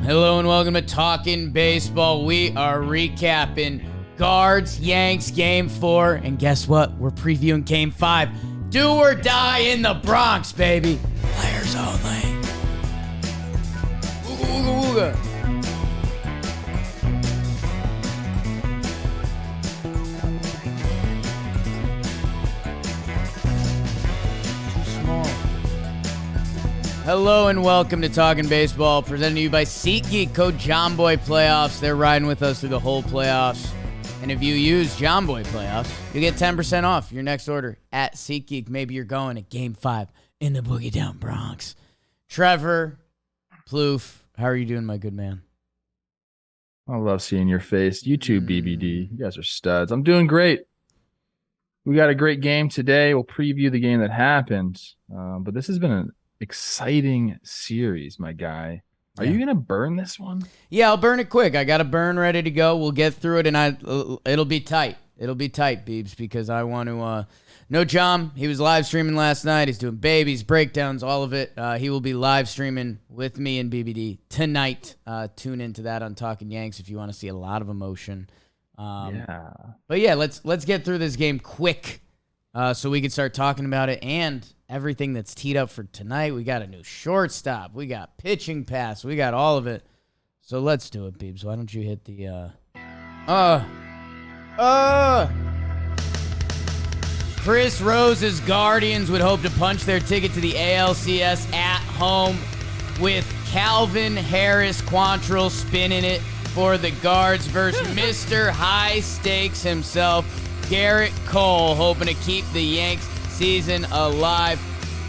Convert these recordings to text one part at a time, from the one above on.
Hello and welcome to Talkin Baseball. We are recapping Guards Yanks Game 4. And guess what? We're previewing Game 5. Do or die in the Bronx, baby. Players only. Ooga, ooga, ooga. Hello and welcome to Talkin Baseball, presented to you by SeatGeek. Code JOHNBOY Playoffs. They're riding with us through the whole playoffs. And if you use JOHNBOY Playoffs, you get 10% off your next order at SeatGeek. Maybe you're going to Game 5 in the Boogie Down Bronx. Trevor, Plouffe, how are you doing, my good man? I love seeing your face. You too, BBD. You guys are studs. I'm doing great. We got a great game today. We'll preview the game that happened. But this has been an exciting series, my guy. Are you gonna burn this one? Yeah, I'll burn it quick. I got a burn ready to go. We'll get through it, and it'll be tight. It'll be tight, Beebs, because I want to know John. He was live streaming last night. He's doing babies, breakdowns, all of it. He will be live streaming with me and BBD tonight. Tune into that on Talkin' Yanks if you want to see a lot of emotion. But yeah, let's get through this game quick, so we can start talking about it and everything that's teed up for tonight. We got a new shortstop. We got pitching pass. We got all of it. So let's do it, Beebs. Why don't you hit the, Chris Rose's Guardians would hope to punch their ticket to the ALCS at home with Calvin Harris Quantrill spinning it for the Guards versus Mr. High Stakes himself, Gerrit Cole, hoping to keep the Yanks season alive.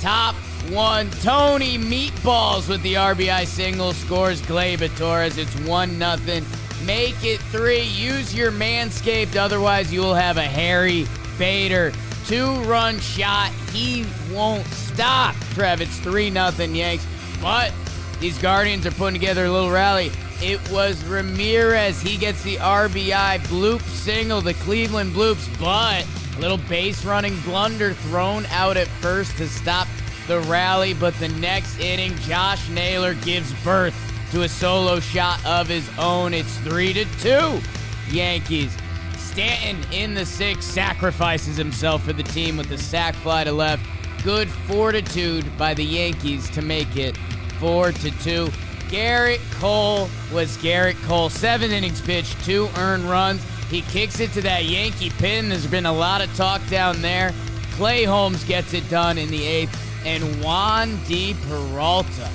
Top one, Tony Meatballs with the RBI single, scores Gleyber Torres. It's 1-0. Make it 3. Use your Manscaped, otherwise you will have a Harry Bader 2-run shot. He won't stop, Trev. It's 3-0 Yanks. But these Guardians are putting together a little rally. It was Ramirez. He gets the RBI bloop single, the Cleveland Bloops, but a little base running blunder thrown out at first to stop the rally. But the next inning, Josh Naylor gives birth to a solo shot of his own. It's 3-2 Yankees. Stanton in the 6th sacrifices himself for the team with the sac fly to left. Good fortitude by the Yankees to make it 4-2. Gerrit Cole was Gerrit Cole. 7 innings pitched, 2 earned runs. He kicks it to that Yankee pin. There's been a lot of talk down there. Clay Holmes gets it done in the 8th. And Wandy Peralta.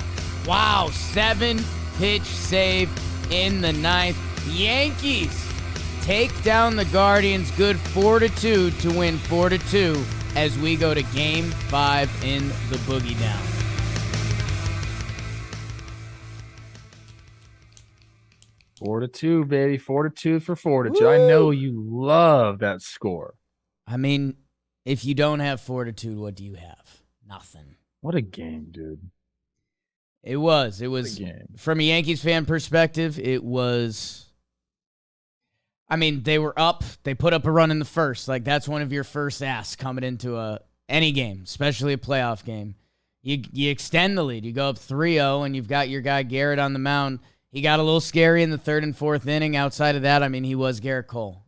Wow, 7-pitch save in the 9th. Yankees take down the Guardians. Good 4-2 to win 4-2 as we go to Game 5 in the Boogie Down. Four to two, baby. 4-2 for 4-2. Woo! I know you love that score. I mean, if you don't have fortitude, what do you have? Nothing. What a game, dude. It was from a Yankees fan perspective, it was, I mean, they were up. They put up a run in the first. Like, that's one of your first asks coming into any game, especially a playoff game. You extend the lead. You go up 3-0, and you've got your guy Gerrit on the mound. He got a little scary in the 3rd and 4th inning. Outside of that, I mean, he was Gerrit Cole.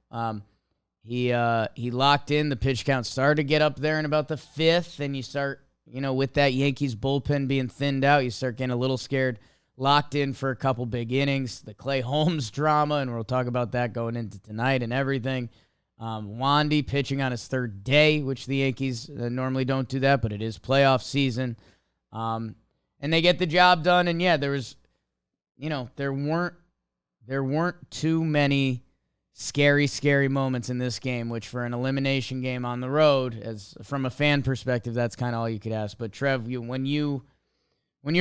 He locked in. The pitch count started to get up there in about the 5th, and you start, with that Yankees bullpen being thinned out, you start getting a little scared. Locked in for a couple big innings. The Clay Holmes drama, and we'll talk about that going into tonight and everything. Wandy pitching on his 3rd day, which the Yankees normally don't do that, but it is playoff season. And they get the job done, and yeah, there was, there weren't too many scary moments in this game, which for an elimination game on the road, as from a fan perspective, that's kind of all you could ask. But Trev, when you're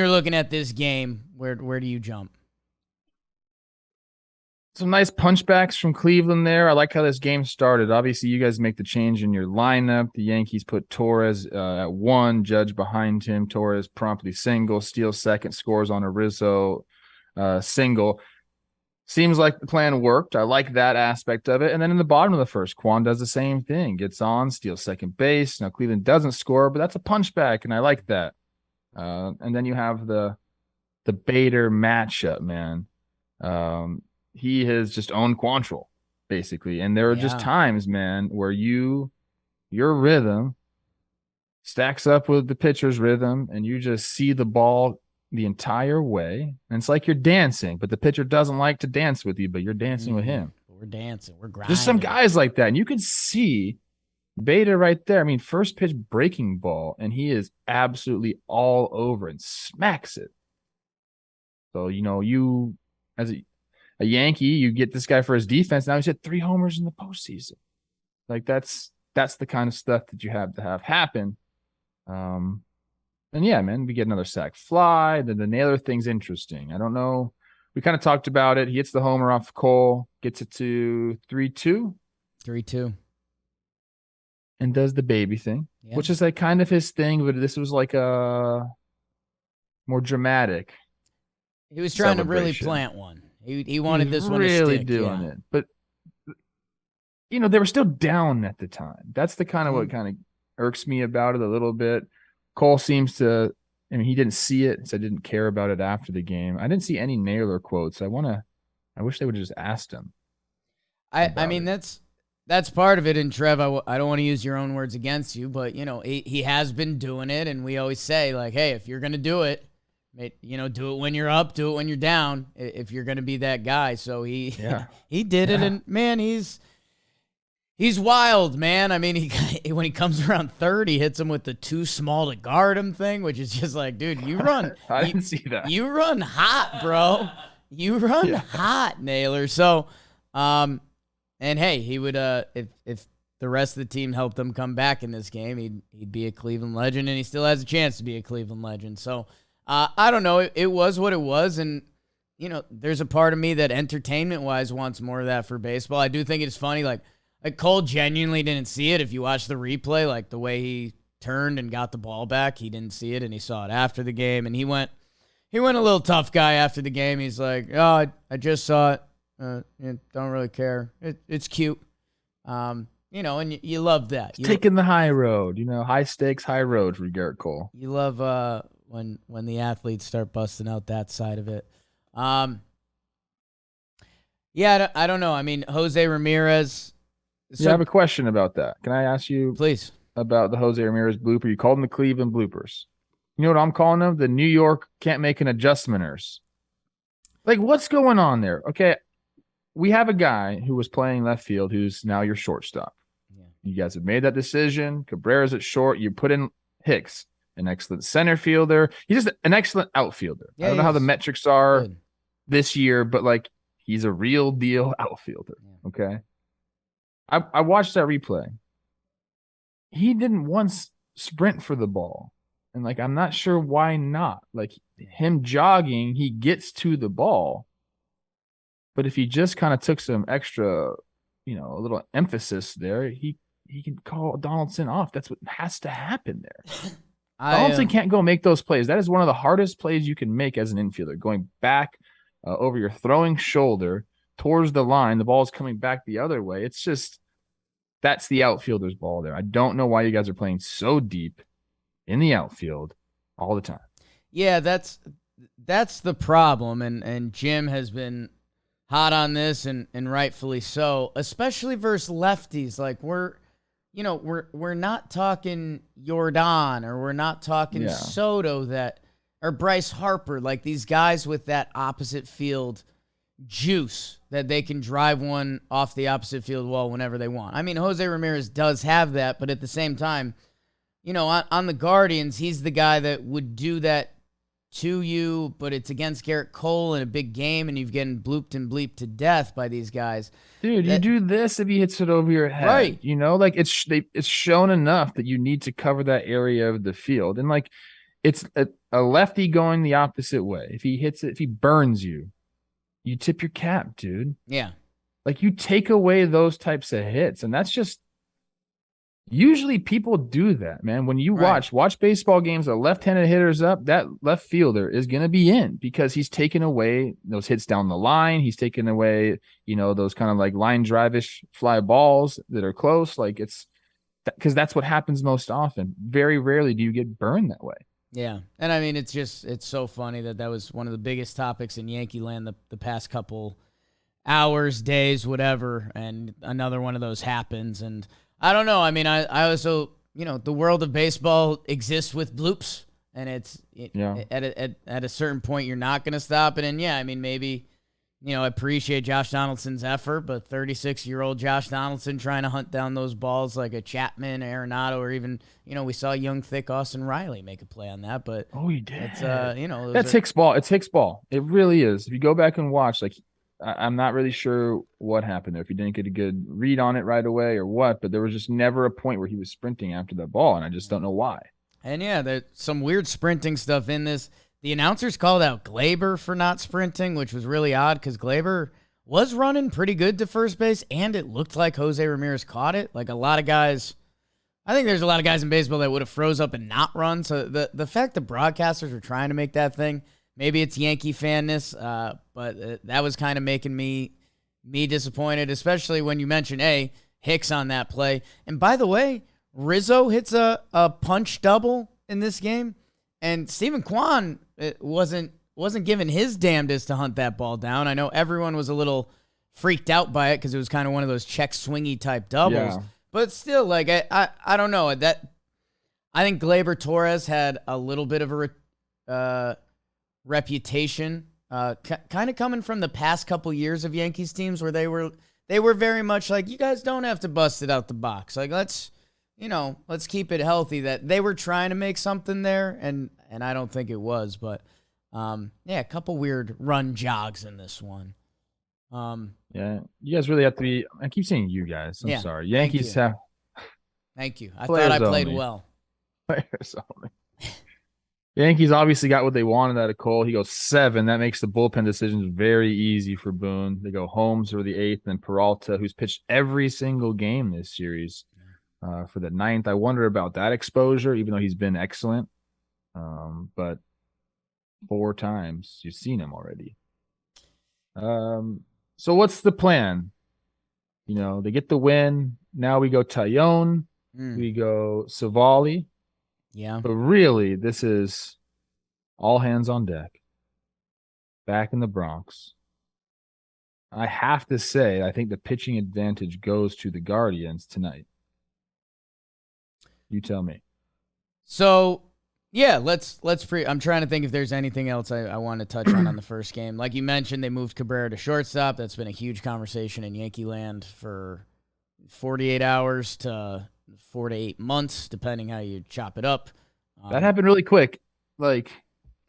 looking at this game, where do you jump? Some nice punchbacks from Cleveland there. I like how this game started. Obviously, you guys make the change in your lineup. The Yankees put Torres at 1, Judge behind him. Torres promptly single, steals second, scores on a Rizzo single. Seems like the plan worked. I like that aspect of it. And then in the bottom of the first, Quan does the same thing. Gets on, steals second base. Now, Cleveland doesn't score, but that's a punchback, and I like that. And then you have the the Bader matchup, man. He has just owned Quantrill, basically. And there are just Yeah. times, man, where your rhythm stacks up with the pitcher's rhythm, and you just see the ball the entire way. And it's like you're dancing, but the pitcher doesn't like to dance with you, but you're dancing with him. We're dancing. We're grinding. There's some guys like that, and you can see Beta right there. I mean, first pitch breaking ball, and he is absolutely all over and smacks it. So, you as a Yankee, you get this guy for his defense. Now he's hit 3 homers in the postseason. Like that's the kind of stuff that you have to have happen. And yeah, man, we get another sac fly. Then the Naylor thing's interesting. I don't know. We kind of talked about it. He hits the homer off Cole, gets it to 3-2. 3-2. And does the baby thing, which is like kind of his thing, but this was like a more dramatic. He was trying to really plant one. He wanted this one to stick. Really doing it. But, they were still down at the time. That's the kind of what kind of irks me about it a little bit. Cole seems to, he didn't see it, so I didn't care about it after the game. I didn't see any Naylor quotes. I wish they would have just asked him. I mean, that's part of it. And Trev, I don't want to use your own words against you, but he has been doing it, and we always say like, hey, if you're gonna do it, do it when you're up, do it when you're down. If you're gonna be that guy, so he did it, and man, He's wild, man. I mean, when he comes around third, he hits him with the too small to guard him thing, which is just like, dude, you run. I didn't see that. You run hot, bro. You run hot, Naylor. So, and hey, he would if the rest of the team helped him come back in this game, he'd be a Cleveland legend, and he still has a chance to be a Cleveland legend. So, I don't know. It was what it was, and there's a part of me that entertainment-wise wants more of that for baseball. I do think it's funny, like Cole genuinely didn't see it. If you watch the replay, like the way he turned and got the ball back, he didn't see it, and he saw it after the game. And he went a little tough guy after the game. He's like, "Oh, I just saw it. Don't really care. It's cute." And you love that. Taking the high road, high stakes, high road for Gerrit Cole. You love when the athletes start busting out that side of it. Yeah, I don't know. I mean, Jose Ramirez. I have a question about that. Can I ask you, please, about the Jose Ramirez blooper? You called them the Cleveland bloopers. You know what I'm calling them? The New York can't make an adjustmenters. Like, what's going on there? Okay, we have a guy who was playing left field who's now your shortstop. Yeah. You guys have made that decision. Cabrera's at short. You put in Hicks, an excellent center fielder. He's just an excellent outfielder. I don't know how the metrics are this year, but like he's a real deal outfielder. Yeah. Okay. I watched that replay. He didn't once sprint for the ball. And, like, I'm not sure why not. Like, him jogging, he gets to the ball. But if he just kind of took some extra, a little emphasis there, he can call Donaldson off. That's what has to happen there. Donaldson can't go make those plays. That is one of the hardest plays you can make as an infielder, going back over your throwing shoulder towards the line. The ball is coming back the other way. It's just, that's the outfielder's ball there. I don't know why you guys are playing so deep in the outfield all the time. Yeah, that's the problem. And Jim has been hot on this, and rightfully so, especially versus lefties. Like we're not talking Jordan, or we're not talking Soto or Bryce Harper, like these guys with that opposite field juice that they can drive one off the opposite field wall whenever they want. I mean, Jose Ramirez does have that, but at the same time, on the Guardians, he's the guy that would do that to you, but it's against Gerrit Cole in a big game, and you've getting blooped and bleeped to death by these guys. Dude, you do this if he hits it over your head. Right. Like it's shown enough that you need to cover that area of the field. And like it's a lefty going the opposite way. If he hits it, if he burns you, you tip your cap, dude. Yeah. Like you take away those types of hits, and that's just usually people do that, man. When you watch baseball games, a left-handed hitter's up, that left fielder is going to be in because he's taking away those hits down the line. He's taking away, those kind of like line drive-ish fly balls that are close. Like it's because that's what happens most often. Very rarely do you get burned that way. Yeah. And I mean, it's so funny that was one of the biggest topics in Yankee land the past couple hours, days, whatever. And another one of those happens. And I don't know. I mean, I also, the world of baseball exists with bloops. And at a certain point, you're not going to stop it. And yeah, I mean, maybe, I appreciate Josh Donaldson's effort, but 36-year-old Josh Donaldson trying to hunt down those balls like a Chapman, Arenado, or even, we saw young, thick Austin Riley make a play on that. But he did. It's, that's Hicks ball. It's Hicks ball. It really is. If you go back and watch, like, I'm not really sure what happened there. If he didn't get a good read on it right away or what, but there was just never a point where he was sprinting after that ball, and I just don't know why. And yeah, there's some weird sprinting stuff in this. The announcers called out Glaber for not sprinting, which was really odd because Glaber was running pretty good to first base, and it looked like Jose Ramirez caught it. Like a lot of guys, I think there's a lot of guys in baseball that would have froze up and not run. So the fact the broadcasters were trying to make that thing, maybe it's Yankee fanness, but that was kind of making me disappointed, especially when you mentioned, Hicks on that play. And by the way, Rizzo hits a punch double in this game, and Stephen Kwan wasn't giving his damnedest to hunt that ball down. I know everyone was a little freaked out by it because it was kind of one of those check swingy type doubles, but still, like I don't know that. I think Gleyber Torres had a little bit of a reputation, kind of coming from the past couple years of Yankees teams where they were very much like, you guys don't have to bust it out the box. Like let's keep it healthy. That they were trying to make something there, and I don't think it was, but a couple weird run jogs in this one. You guys really have to be. I keep saying you guys. I'm sorry. Yankees have. Thank you. I thought I played well. Players only. Yankees obviously got what they wanted out of Cole. He goes 7. That makes the bullpen decisions very easy for Boone. They go Holmes for the 8th, and Peralta, who's pitched every single game this series, for the 9th. I wonder about that exposure, even though he's been excellent. But 4 times you've seen him already. So what's the plan? They get the win. Now we go Taillon. We go Savali. Yeah. But really, this is all hands on deck. Back in the Bronx. I have to say, I think the pitching advantage goes to the Guardians tonight. You tell me. So, yeah, I'm trying to think if there's anything else I want to touch on the first game. Like you mentioned, they moved Cabrera to shortstop. That's been a huge conversation in Yankee land for 48 hours to 4 to 8 months, depending how you chop it up. That happened really quick.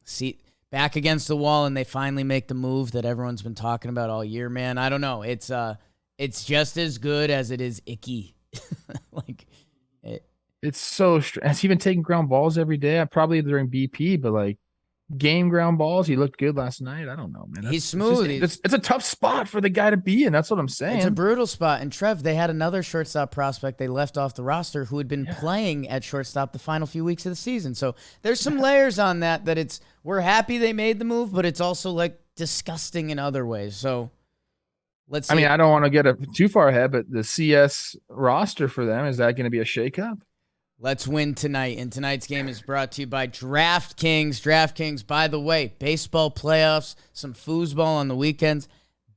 See, back against the wall, and they finally make the move that everyone's been talking about all year, man. I don't know. It's just as good as it is icky. It's so strange. Has he been taking ground balls every day? Probably during BP, but game ground balls. He looked good last night. I don't know, man. He's smooth. It's a tough spot for the guy to be in. That's what I'm saying. It's a brutal spot. And Trev, they had another shortstop prospect they left off the roster who had been playing at shortstop the final few weeks of the season. So there's some layers on that we're happy they made the move, but it's also disgusting in other ways. So let's see. I mean, I don't want to get too far ahead, but the CS roster for them, is that going to be a shakeup? Let's win tonight. And tonight's game is brought to you by DraftKings. DraftKings, by the way, baseball playoffs, some foosball on the weekends.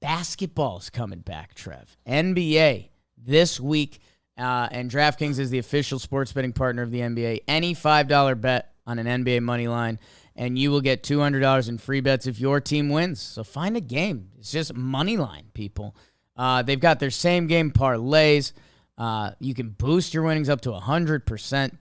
Basketball's coming back, Trev. NBA this week. And DraftKings is the official sports betting partner of the NBA. Any $5 bet on an NBA money line, and you will get $200 in free bets if your team wins. So find a game. It's just money line, people. They've got their same game parlays. You can boost your winnings up to 100%.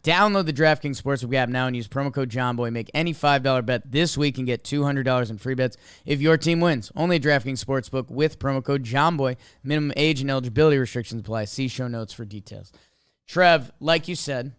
Download the DraftKings Sportsbook app now and use promo code JOHNBOY. Make any $5 bet this week and get $200 in free bets if your team wins. Only at DraftKings Sportsbook with promo code JOHNBOY. Minimum age and eligibility restrictions apply. See show notes for details. Trev, like you said,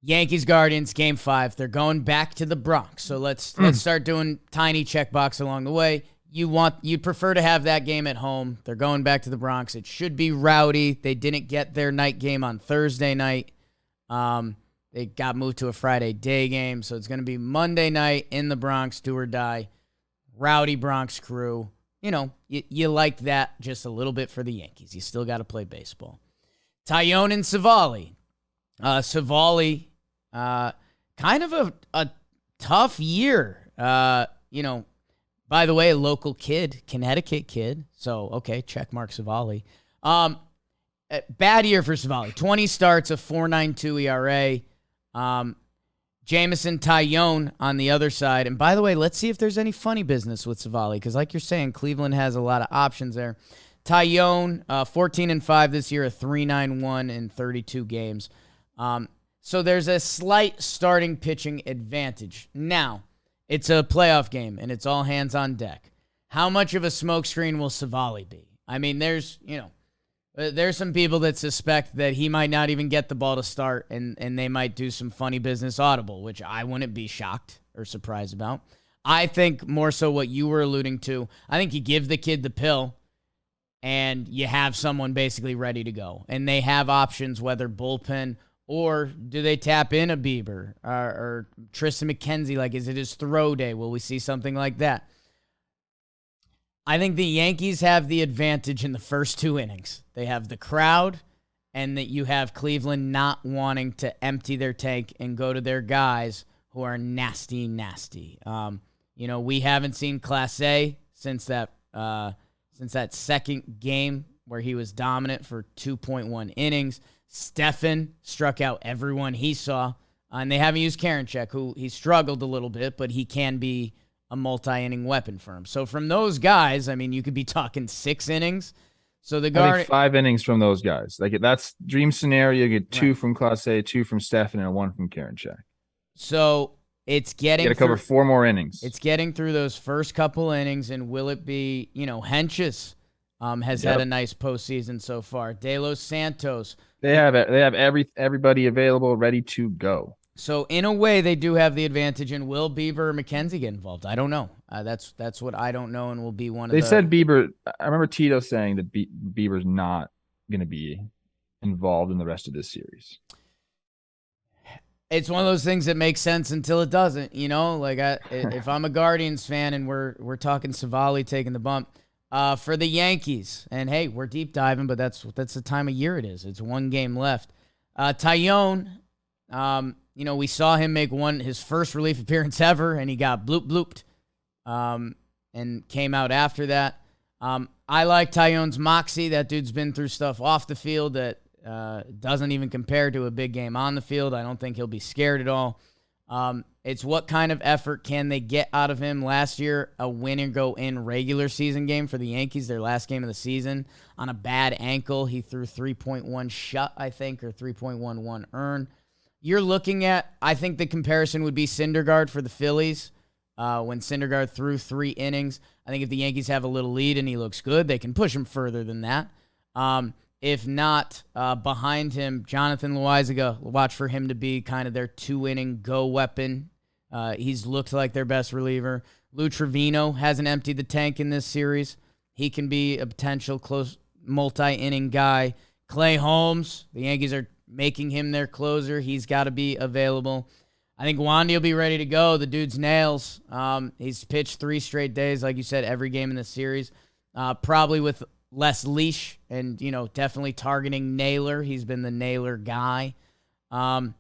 Yankees Guardians game 5. They're going back to the Bronx. So let's start doing tiny checkbox along the way. You'd prefer to have that game at home. They're going back to the Bronx. It should be rowdy. They didn't get their night game on Thursday night. They got moved to a Friday day game, so it's going to be Monday night in the Bronx, do or die. Rowdy Bronx crew. You like that just a little bit for the Yankees. You still got to play baseball. Taillon and Savali. Savali, kind of a tough year. By the way, a local kid, Connecticut kid. So, okay, check mark Savali. Bad year for Savali. 20 starts, a 4.92 ERA. Jamison Tyone on the other side. And by the way, let's see if there's any funny business with Savali, because like you're saying, Cleveland has a lot of options there. Tyone, 14-5 this year, a 3.91 in 32 games. So there's a slight starting pitching advantage. Now, it's a playoff game, and it's all hands on deck. How much of a smokescreen will Savali be? I mean, there's some people that suspect that he might not even get the ball to start, and they might do some funny business audible, which I wouldn't be shocked or surprised about. I think more so what you were alluding to. I think you give the kid the pill, and you have someone basically ready to go. And they have options, whether bullpen or do they tap in a Bieber or Tristan McKenzie? Like, is it his throw day? Will we see something like that? I think the Yankees have the advantage in the first 2 innings. They have the crowd, and that you have Cleveland not wanting to empty their tank and go to their guys who are nasty, nasty. We haven't seen Class A since that second game where he was dominant for 2.1 innings. Stefan struck out everyone he saw, and they haven't used Karinchak, who he struggled a little bit, but he can be a multi-inning weapon for him. So from those guys, I mean, you could be talking 6 innings. So I think 5 innings from those guys. Like, that's dream scenario. You get 2 from Class A, 2 from Stefan, and 1 from Karinchak. So it's getting you got to cover 4 more innings. It's getting through those first couple innings, and will it be, Henches has had a nice postseason so far. De Los Santos. They have everybody available, ready to go. So in a way, they do have the advantage. And will Bieber or McKenzie get involved? I don't know. That's what I don't know, and will be one of. They said Bieber. I remember Tito saying that Bieber's not going to be involved in the rest of this series. It's one of those things that makes sense until it doesn't. If I'm a Guardians fan and we're talking Savali taking the bump. For the Yankees, and hey, we're deep diving, but that's the time of year it is. It's 1 game left. Tyone, we saw him make his first relief appearance ever, and he got blooped, and came out after that. I like Tyone's moxie. That dude's been through stuff off the field that doesn't even compare to a big game on the field. I don't think he'll be scared at all. It's what kind of effort can they get out of him. Last year, a win-and-go-in regular season game for the Yankees, their last game of the season, on a bad ankle. He threw 3.1 shut, I think, or 3.11 earn. You're looking at, I think the comparison would be Syndergaard for the Phillies. When Syndergaard threw 3 innings, I think if the Yankees have a little lead and he looks good, they can push him further than that. If not, behind him, Jonathan Loaizaga, watch for him to be kind of their 2-inning go weapon. He's looked like their best reliever. Lou Trevino hasn't emptied the tank in this series. He can be a potential close multi-inning guy. Clay Holmes, the Yankees are making him their closer. He's got to be available. I think Wandy will be ready to go. The dude's nails. He's pitched 3 straight days, like you said, every game in the series. Probably with less leash and, definitely targeting Naylor. He's been the Naylor guy. And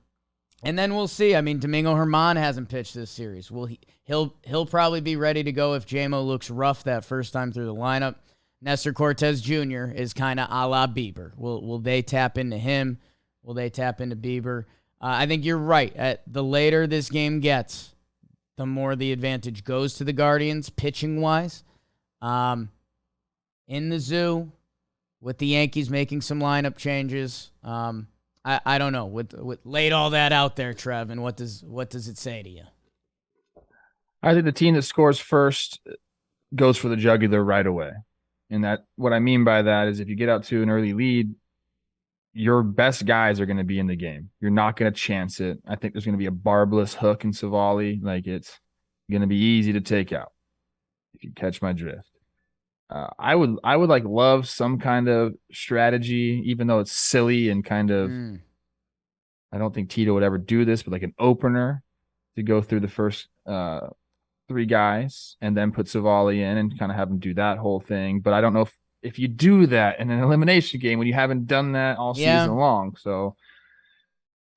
then we'll see. I mean, Domingo Germán hasn't pitched this series. He'll probably be ready to go if JMO looks rough that first time through the lineup. Nestor Cortez Jr. is kind of a la Bieber. Will they tap into him? Will they tap into Bieber? I think you're right. The later this game gets, the more the advantage goes to the Guardians pitching-wise. In the zoo, with the Yankees making some lineup changes, I don't know. With laid all that out there, Trev, and what does it say to you? I think the team that scores first goes for the jugular right away. And that, what I mean by that is if you get out to an early lead, your best guys are going to be in the game. You're not going to chance it. I think there's going to be a barbless hook in Savali. Like, it's going to be easy to take out, if you catch my drift. I would like love some kind of strategy, even though it's silly and kind of, I don't think Tito would ever do this, but like an opener to go through the first 3 guys and then put Savali in and kind of have him do that whole thing. But I don't know if you do that in an elimination game when you haven't done that all season long. So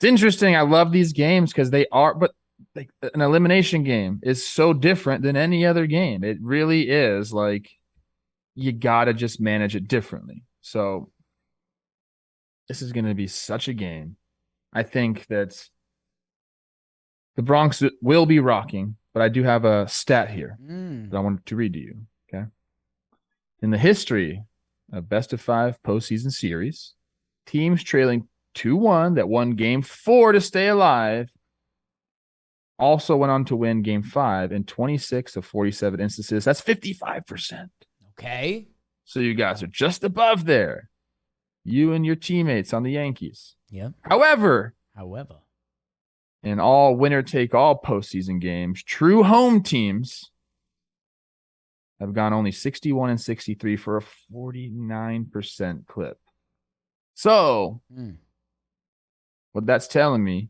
It's interesting. I love these games because they are, but like an elimination game is so different than any other game. It really is. Like, you gotta just manage it differently. So this is going to be such a game. I think that the Bronx will be rocking, but I do have a stat here that I wanted to read to you. Okay. In the history of best of 5 postseason series, teams trailing 2-1 that won game 4 to stay alive also went on to win game 5 in 26 of 47 instances. That's 55%. Okay. So you guys are just above there. You and your teammates on the Yankees. Yeah. However, in all winner-take-all postseason games, true home teams have gone only 61 and 63 for a 49% clip. So what that's telling me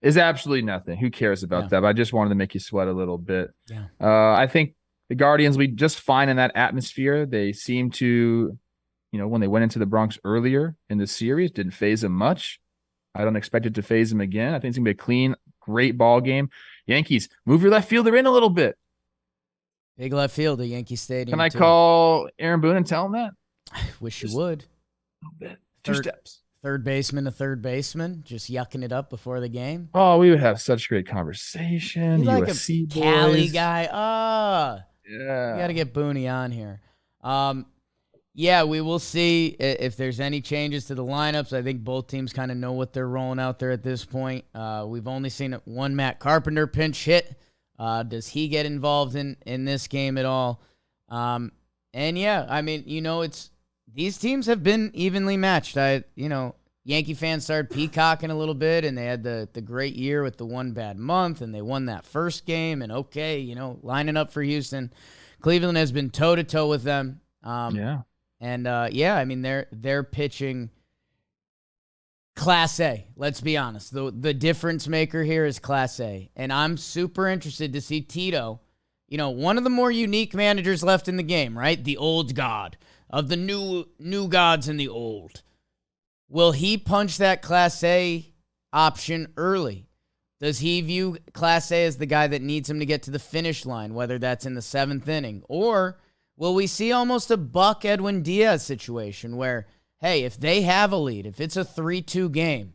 is absolutely nothing. Who cares about that? But I just wanted to make you sweat a little bit. Yeah. I think the Guardians will be just fine in that atmosphere. They seem to, when they went into the Bronx earlier in the series, didn't phase them much. I don't expect it to phase them again. I think it's going to be a clean, great ball game. Yankees, move your left fielder in a little bit. Big left field at Yankee Stadium. Can I call Aaron Boone and tell him that? I wish you would. A little bit. 2 steps. Third baseman to third baseman, just yucking it up before the game. Oh, we would have such great conversation. You're like USC a Cali guy. Yeah. You got to get Booney on here. Yeah, we will see if there's any changes to the lineups. I think both teams kind of know what they're rolling out there at this point. We've only seen one Matt Carpenter pinch hit. Does he get involved in this game at all? And yeah, I mean, it's these teams have been evenly matched. Yankee fans started peacocking a little bit, and they had the great year with the one bad month, and they won that first game. And lining up for Houston, Cleveland has been toe to toe with them. Yeah. And I mean they're pitching Class A. Let's be honest. The difference maker here is Class A, and I'm super interested to see Tito. One of the more unique managers left in the game, right? The old god of the new gods and the old. Will he punch that Class A option early? Does he view Class A as the guy that needs him to get to the finish line, whether that's in the 7th inning? Or will we see almost a Buck Edwin Diaz situation where, hey, if they have a lead, if it's a 3-2 game,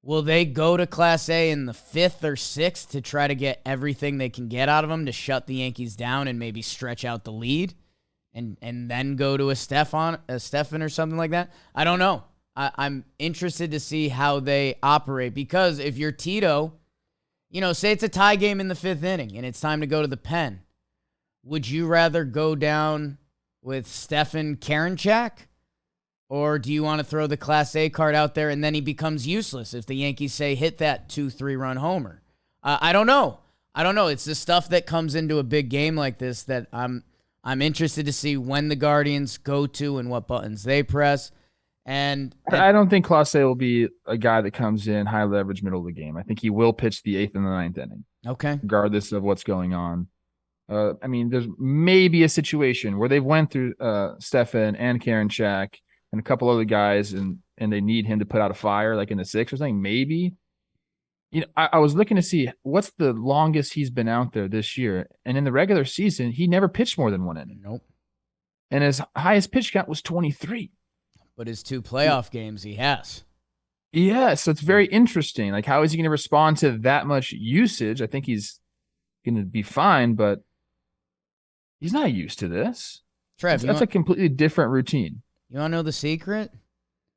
will they go to Class A in the 5th or 6th to try to get everything they can get out of them to shut the Yankees down and maybe stretch out the lead and then go to a Stefan or something like that? I don't know. I'm interested to see how they operate because if you're Tito, say it's a tie game in the 5th inning and it's time to go to the pen. Would you rather go down with Stefan Karinchak? Or do you want to throw the Class A card out there and then he becomes useless if the Yankees say hit that 2-3 run homer? I don't know. It's the stuff that comes into a big game like this that I'm interested to see when the Guardians go to and what buttons they press. And I don't think Clase will be a guy that comes in high leverage middle of the game. I think he will pitch the 8th and the 9th inning. Okay. Regardless of what's going on. I mean, there's maybe a situation where they've went through Stefan and Karinchak and a couple other guys and they need him to put out a fire like in the 6th or something. Maybe. I was looking to see what's the longest he's been out there this year. And in the regular season, he never pitched more than 1 inning. Nope. And his highest pitch count was 23. But his 2 playoff games he has. Yeah, so it's very interesting. Like, how is he going to respond to that much usage? I think he's going to be fine, but he's not used to this. Trev, that's a completely different routine. You want to know the secret?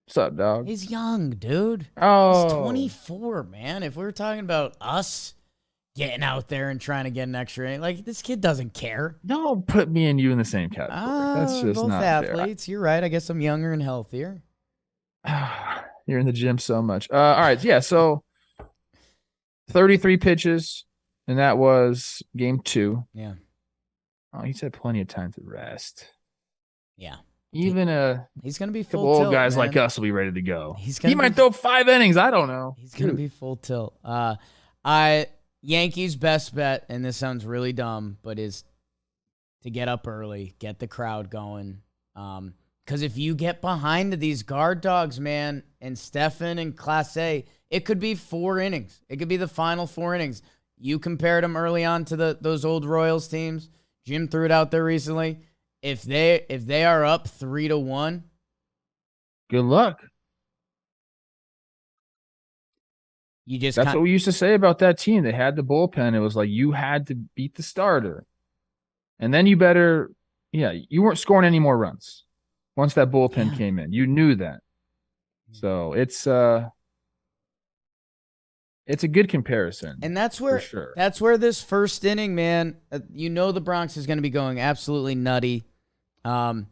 What's up, dog? He's young, dude. Oh. He's 24, man. If we were talking about us getting out there and trying to get an extra inning, like, this kid doesn't care. Don't put me and you in the same category. That's just both not athletes. You're right. I guess I'm younger and healthier. You're in the gym so much. All right, yeah, so 33 pitches, and that was game 2. Yeah. Oh, he's had plenty of time to rest. Yeah. Even he's going to be full full tilt, old guys man. like us will be ready to go. He might throw 5 innings. I don't know. He's going to be full tilt. Yankees' best bet, and this sounds really dumb, but is to get up early, get the crowd going. Because Because if you get behind these guard dogs, man, and Stefan and Class A, it could be 4 innings. It could be the final 4 innings. You compared them early on to those old Royals teams. Jim threw it out there recently. If they are up 3-1, good luck. That's what we used to say about that team. They had the bullpen. It was like you had to beat the starter. And then you weren't scoring any more runs once that bullpen came in. You knew that. So it's a good comparison. And that's where this first inning, man, the Bronx is going to be going absolutely nutty. And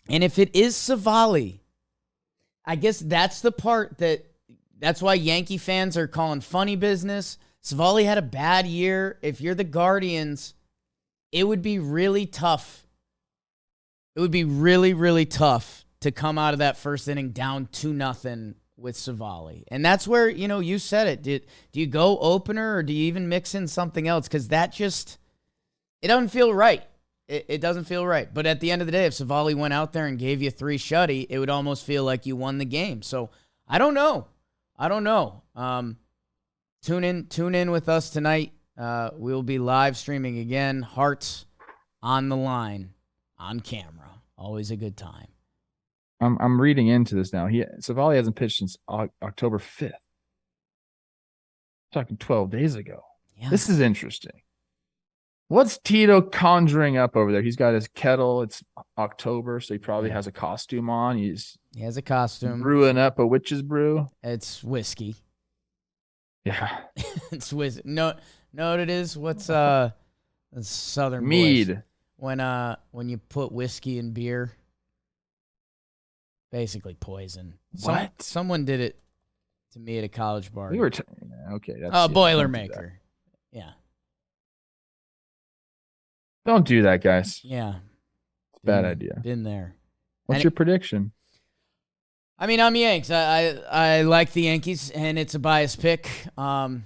if it is Savali, I guess that's the part that's why Yankee fans are calling funny business. Savali had a bad year. If you're the Guardians, it would be really tough. It would be really, really tough to come out of that first inning down 2-0 with Savali. And that's where, you said it. Do you go opener or do you even mix in something else? Because that it doesn't feel right. It doesn't feel right. But at the end of the day, if Savali went out there and gave you 3 shutty, it would almost feel like you won the game. So I don't know. Tune in with us tonight. We'll be live streaming again. Hearts on the line, on camera. Always a good time. I'm reading into this now. Savali hasn't pitched since October 5th. Talking 12 days ago. Yeah. This is interesting. What's Tito conjuring up over there? He's got his kettle. It's October, so he probably has a costume on. He has a costume. Brewing up a witch's brew. It's whiskey. Yeah. It's whiskey. No, what it is? What's Southern mead? Boys. When you put whiskey in beer, basically poison. What? Someone did it to me at a college bar. We were okay. That's Boilermaker. Yeah. Don't do that, guys. Yeah. Bad idea. Been there. What's your prediction? I mean, I'm Yanks. I like the Yankees, and it's a biased pick. I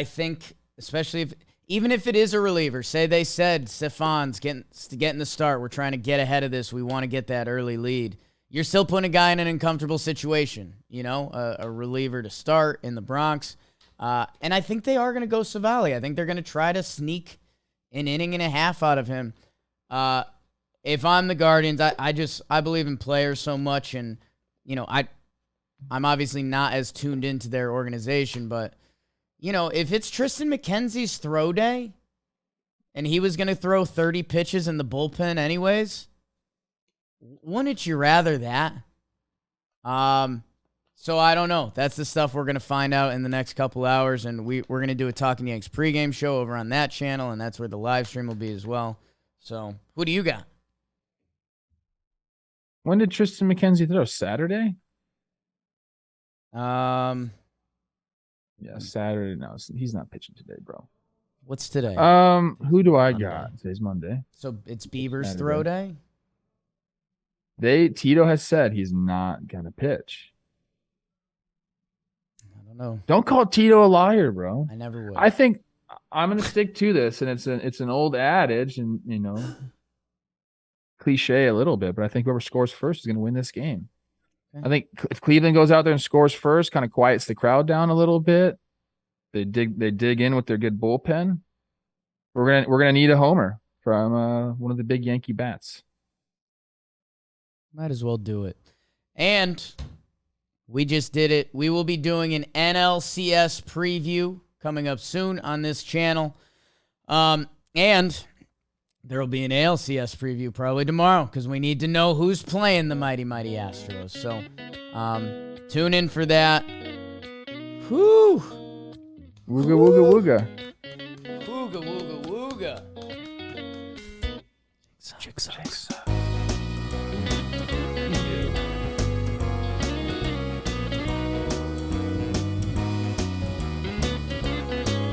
think, especially even if it is a reliever, say they said Stefan's getting the start. We're trying to get ahead of this. We want to get that early lead. You're still putting a guy in an uncomfortable situation, a reliever to start in the Bronx. And I think they are going to go Savali. I think they're going to try to sneak an inning and a half out of him. If I'm the Guardians, I believe in players so much, and I'm obviously not as tuned into their organization, but if it's Tristan McKenzie's throw day, and he was going to throw 30 pitches in the bullpen anyways, wouldn't you rather that? So I don't know. That's the stuff we're going to find out in the next couple hours, and we're going to do a Talkin Yanks pregame show over on that channel, and that's where the live stream will be as well. So who do you got? When did Tristan McKenzie throw? Saturday? Yeah, Saturday. No, he's not pitching today, bro. What's today? Who do I got? Today's Monday. So it's Bieber's throw day? Tito has said he's not gonna pitch. I don't know. Don't call Tito a liar, bro. I never would. I think I'm gonna stick to this, and it's an old adage, and cliche a little bit, but I think whoever scores first is gonna win this game. Okay. I think if Cleveland goes out there and scores first, kind of quiets the crowd down a little bit. They dig in with their good bullpen. We're gonna need a homer from one of the big Yankee bats. Might as well do it. And we just did it. We will be doing an NLCS preview coming up soon on this channel. And there will be an ALCS preview probably tomorrow because we need to know who's playing the mighty, mighty Astros. So tune in for that. Whew. Wooga, wooga, wooga. Wooga, wooga, wooga. Jigsaw.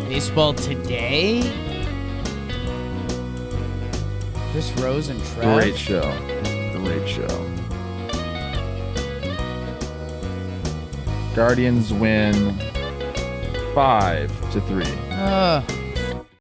Baseball today. Chris Rose and Trev. Great show. Guardians win 5-3.